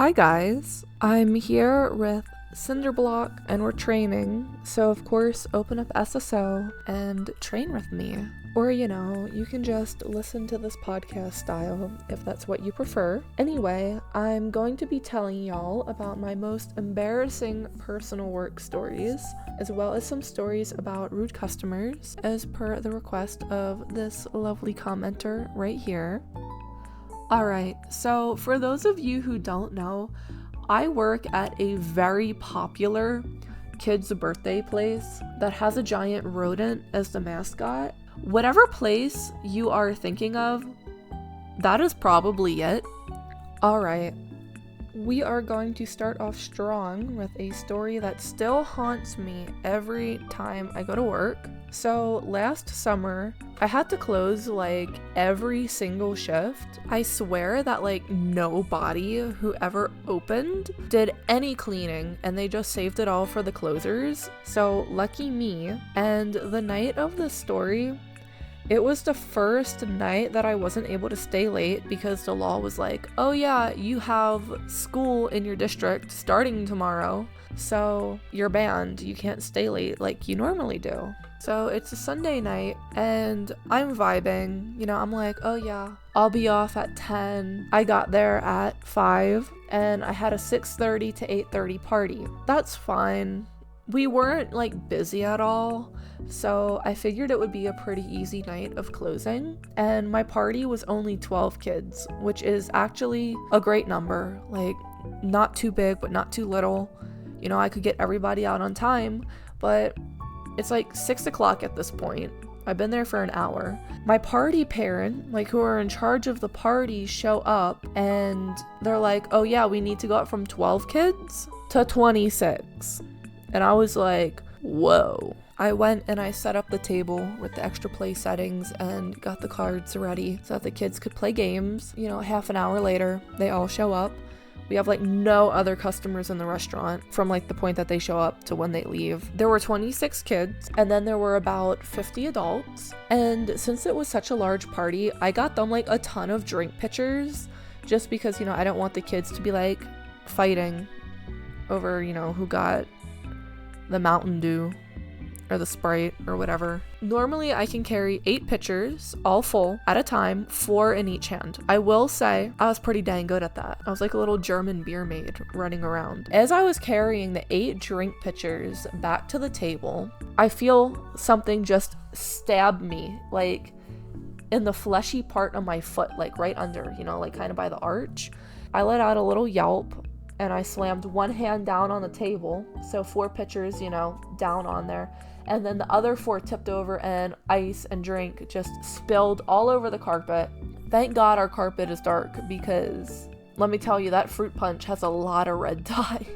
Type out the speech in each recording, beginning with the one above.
Hi guys, I'm here with Cinderblock and we're training, so of course open up SSO and train with me. Or you can just listen to this podcast style if that's what you prefer. Anyway, I'm going to be telling y'all about my most embarrassing personal work stories, as well as some stories about rude customers, as per the request of this lovely commenter right here. Alright, so for those of you who don't know, I work at a very popular kids' birthday place that has a giant rodent as the mascot. Whatever place you are thinking of, that is probably it. Alright, we are going to start off strong with a story that still haunts me every time I go to work. So last summer, I had to close every single shift. I swear that nobody who ever opened did any cleaning and they just saved it all for the closers. So lucky me. And the night of the story, it was the first night that I wasn't able to stay late because the law was like, oh yeah, you have school in your district starting tomorrow, so you're banned. You can't stay late like you normally do. So it's a Sunday night and I'm vibing, I'm like, oh yeah, I'll be off at 10. I got there at 5 and I had a 6:30 to 8:30 party. That's fine. We weren't busy at all, so I figured it would be a pretty easy night of closing. And my party was only 12 kids, which is actually a great number. Not too big, but not too little. I could get everybody out on time, but it's 6 o'clock at this point. I've been there for an hour. My party parent, who are in charge of the party, show up and they're like, oh yeah, we need to go up from 12 kids to 26. And I was like, whoa. I went and I set up the table with the extra play settings and got the cards ready so that the kids could play games. Half an hour later, they all show up. We have no other customers in the restaurant from the point that they show up to when they leave. There were 26 kids and then there were about 50 adults. And since it was such a large party, I got them a ton of drink pitchers just because, I don't want the kids to be fighting over, who got the Mountain Dew or the Sprite or whatever. Normally I can carry 8 pitchers, all full, at a time, 4 in each hand. I will say I was pretty dang good at that. I was like a little German beer maid running around. As I was carrying the 8 drink pitchers back to the table, I feel something just stab me, in the fleshy part of my foot, right under, kind of by the arch. I let out a little yelp and I slammed one hand down on the table, so 4 pitchers, down on there, and then the other 4 tipped over and ice and drink just spilled all over the carpet. Thank God our carpet is dark because let me tell you, that fruit punch has a lot of red dye.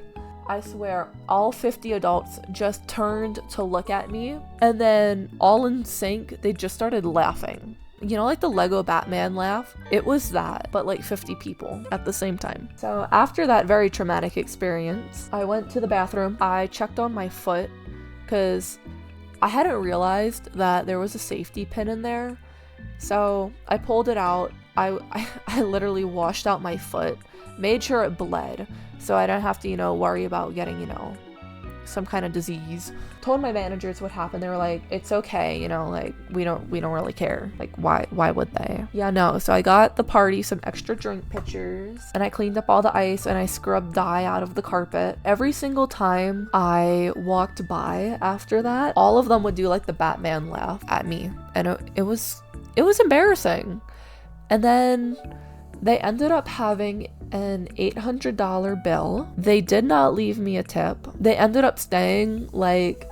I swear, all 50 adults just turned to look at me and then all in sync, they just started laughing. The Lego Batman laugh? It was that, but 50 people at the same time. So after that very traumatic experience, I went to the bathroom. I checked on my foot because I hadn't realized that there was a safety pin in there. So I pulled it out. I literally washed out my foot, made sure it bled so I don't have to, worry about getting, some kind of disease. Told my managers what happened. They were like, it's okay, we don't really care. Why would they? Yeah, no. So I got the party some extra drink pitchers and I cleaned up all the ice and I scrubbed dye out of the carpet. Every single time I walked by after that, all of them would do the Batman laugh at me, and it was embarrassing. And then they ended up having an $800 bill. They did not leave me a tip. They ended up staying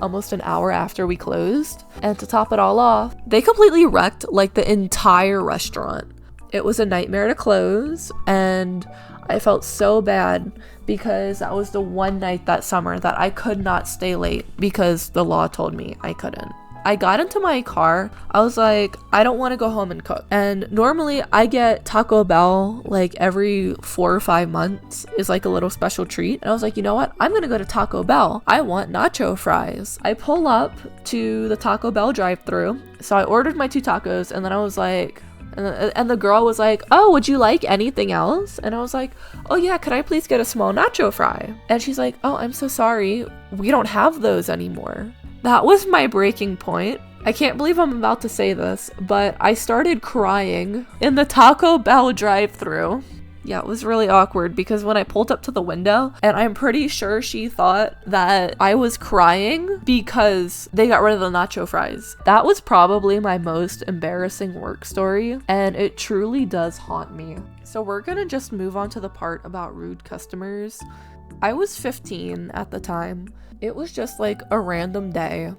almost an hour after we closed. And to top it all off, they completely wrecked the entire restaurant. It was a nightmare to close and I felt so bad because that was the one night that summer that I could not stay late because the law told me I couldn't. I got into my car. I was like, I don't want to go home and cook. And normally I get Taco Bell every 4 or 5 months is a little special treat. And I was like, you know what? I'm going to go to Taco Bell. I want nacho fries. I pull up to the Taco Bell drive-thru. So I ordered my 2 tacos and then I was like, And the girl was like, oh, would you like anything else? And I was like, oh yeah, could I please get a small nacho fry? And she's like, oh, I'm so sorry, we don't have those anymore. That was my breaking point. I can't believe I'm about to say this, but I started crying in the Taco Bell drive-thru. Yeah, it was really awkward because when I pulled up to the window, and I'm pretty sure she thought that I was crying because they got rid of the nacho fries. That was probably my most embarrassing work story, and it truly does haunt me. So we're gonna just move on to the part about rude customers. I was 15 at the time. It was just like a random day,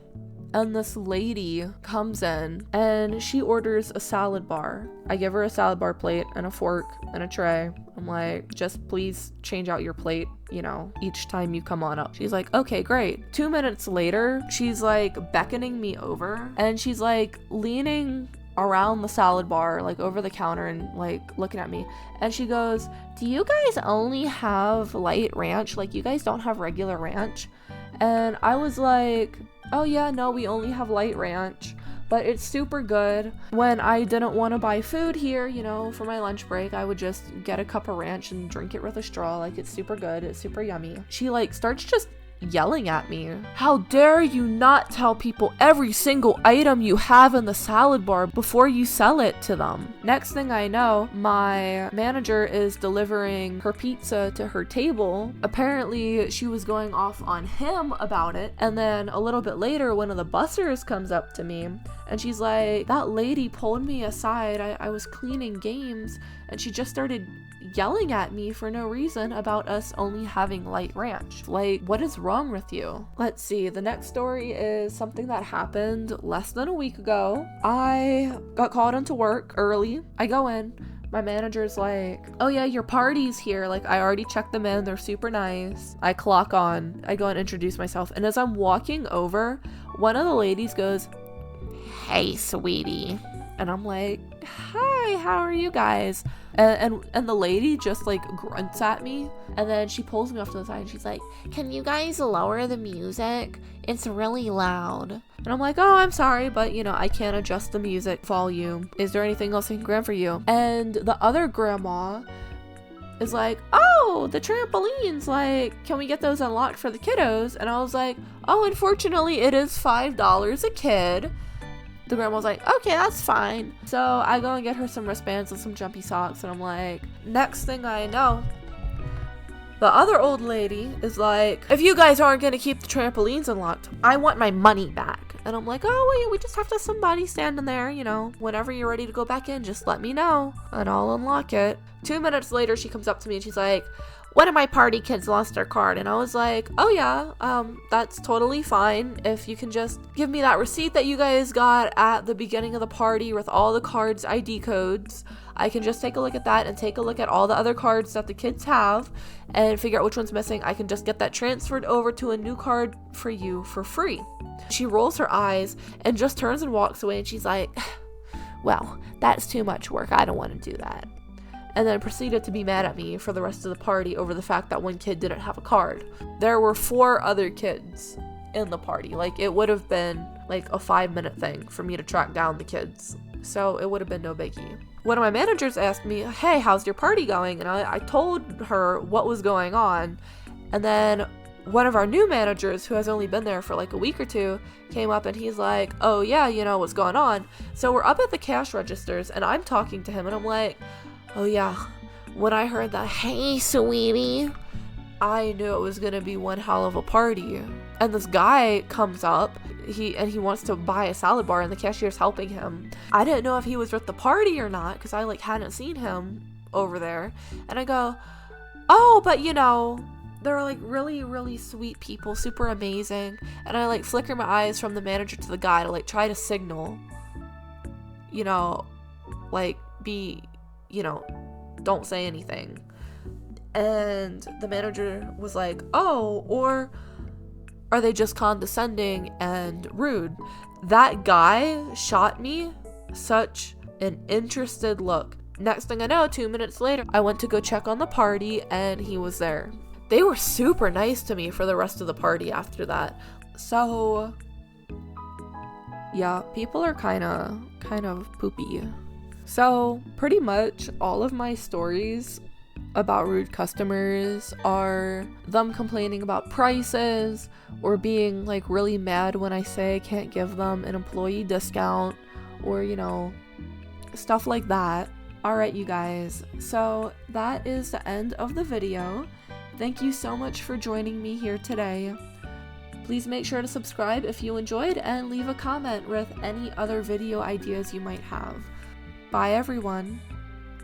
and this lady comes in and she orders a salad bar. I give her a salad bar plate and a fork and a tray. I'm like, just please change out your plate, you know, each time you come on up. She's like, okay, great. 2 minutes later, she's like beckoning me over, and she's like leaning around the salad bar, like over the counter, and like looking at me, and she goes, do you guys only have light ranch? Like, you guys don't have regular ranch? And I was like, oh yeah, no, we only have light ranch, but it's super good. When I didn't want to buy food here, you know, for my lunch break, I would just get a cup of ranch and drink it with a straw. Like, it's super good, it's super yummy. She like starts just yelling at me. How dare you not tell people every single item you have in the salad bar before you sell it to them? Next thing I know, my manager is delivering her pizza to her table. Apparently she was going off on him about it, and then a little bit later one of the bussers comes up to me and she's like, that lady pulled me aside, I was cleaning games, and she just started yelling at me for no reason about us only having light ranch. Like, what is wrong with you? Let's see, the next story is something that happened less than a week ago. I got called into work early. I go in, my manager's like, oh yeah, your party's here. Like, I already checked them in, they're super nice. I clock on, I go and introduce myself, and as I'm walking over, one of the ladies goes, hey sweetie. And I'm like, hi, how are you guys? And the lady just like grunts at me, and then she pulls me off to the side and she's like, can you guys lower the music? It's really loud. And I'm like, oh, I'm sorry, but you know, I can't adjust the music volume. Is there anything else I can grab for you? And the other grandma is like, oh, the trampolines, like, can we get those unlocked for the kiddos? And I was like, oh, unfortunately it is $5 a kid. The grandma was like, okay, that's fine. So I go and get her some wristbands and some jumpy socks, and I'm like, next thing I know, the other old lady is like, if you guys aren't gonna keep the trampolines unlocked, I want my money back. And I'm like, oh, well, yeah, we just have to have somebody standing there, you know, whenever you're ready to go back in, just let me know and I'll unlock it. 2 minutes later, she comes up to me and she's like, one of my party kids lost their card. And I was like, oh yeah, that's totally fine. If you can just give me that receipt that you guys got at the beginning of the party with all the cards' ID codes, I can just take a look at that and take a look at all the other cards that the kids have and figure out which one's missing. I can just get that transferred over to a new card for you for free. She rolls her eyes and just turns and walks away, and she's like, well, that's too much work. I don't want to do that. And then proceeded to be mad at me for the rest of the party over the fact that one kid didn't have a card. There were 4 other kids in the party. Like, it would have been like a 5-minute thing for me to track down the kids. So it would have been no biggie. One of my managers asked me, hey, how's your party going? And I told her what was going on. And then one of our new managers, who has only been there for like a week or 2, came up and he's like, oh yeah, you know what's going on. So we're up at the cash registers and I'm talking to him and I'm like, oh yeah, when I heard that, hey sweetie, I knew it was gonna be one hell of a party. And this guy comes up, he wants to buy a salad bar and the cashier's helping him. I didn't know if he was with the party or not because I like hadn't seen him over there. And I go, oh, but you know, they're like really, really sweet people, super amazing. And I like flicker my eyes from the manager to the guy to like try to signal, you know, like be, you know, don't say anything. And the manager was like, oh, or are they just condescending and rude? That guy shot me such an interested look. Next thing I know, 2 minutes later, I went to go check on the party and he was there. They were super nice to me for the rest of the party after that. So yeah, people are kind of poopy. So pretty much all of my stories about rude customers are them complaining about prices or being like really mad when I say I can't give them an employee discount, or you know, stuff like that. Alright you guys, so that is the end of the video. Thank you so much for joining me here today. Please make sure to subscribe if you enjoyed and leave a comment with any other video ideas you might have. Bye everyone!